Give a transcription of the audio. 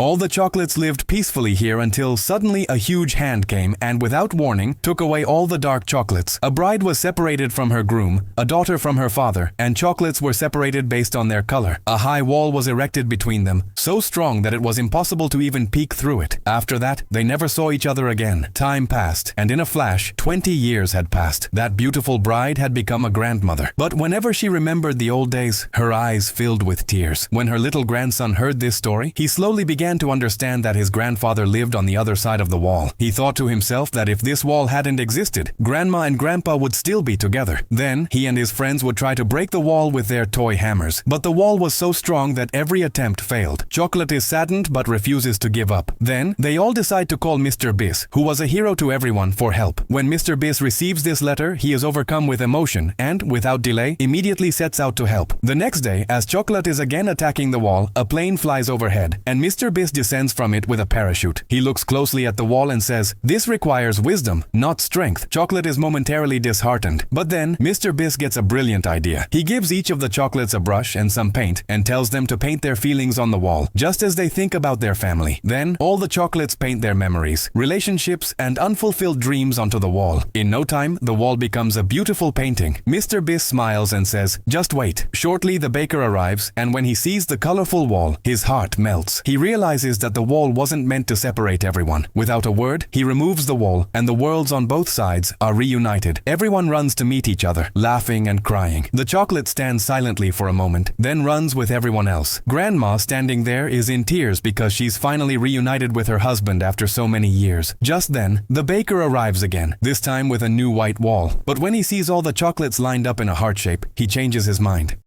All the chocolates lived peacefully here until suddenly a huge hand came and without warning took away all the dark chocolates. A bride was separated from her groom, a daughter from her father, and chocolates were separated based on their color. A high wall was erected between them, so strong that it was impossible to even peek through it. After that, they never saw each other again. Time passed, and in a flash, 20 years had passed. That beautiful bride had become a grandmother. But whenever she remembered the old days, her eyes filled with tears. When her little grandson heard this story, he slowly began to understand that his grandfather lived on the other side of the wall. He thought to himself that if this wall hadn't existed, Grandma and Grandpa would still be together. Then, he and his friends would try to break the wall with their toy hammers. But the wall was so strong that every attempt failed. Chocolate is saddened but refuses to give up. Then, they all decide to call Mr. Biss, who was a hero to everyone, for help. When Mr. Biss receives this letter, he is overcome with emotion and, without delay, immediately sets out to help. The next day, as Chocolate is again attacking the wall, a plane flies overhead, and Mr. Biss descends from it with a parachute. He looks closely at the wall and says, "This requires wisdom, not strength." Chocolate is momentarily disheartened. But then, Mr. Biss gets a brilliant idea. He gives each of the chocolates a brush and some paint and tells them to paint their feelings on the wall, just as they think about their family. Then, all the chocolates paint their memories, relationships, and unfulfilled dreams onto the wall. In no time, the wall becomes a beautiful painting. Mr. Biss smiles and says, "Just wait." Shortly, the baker arrives, and when he sees the colorful wall, his heart melts. He realizes that the wall wasn't meant to separate everyone. Without a word, he removes the wall, and the worlds on both sides are reunited. Everyone runs to meet each other, laughing and crying. The chocolate stands silently for a moment, then runs with everyone else. Grandma, standing there, is in tears because she's finally reunited with her husband after so many years. Just then, the baker arrives again, this time with a new white wall. But when he sees all the chocolates lined up in a heart shape, he changes his mind.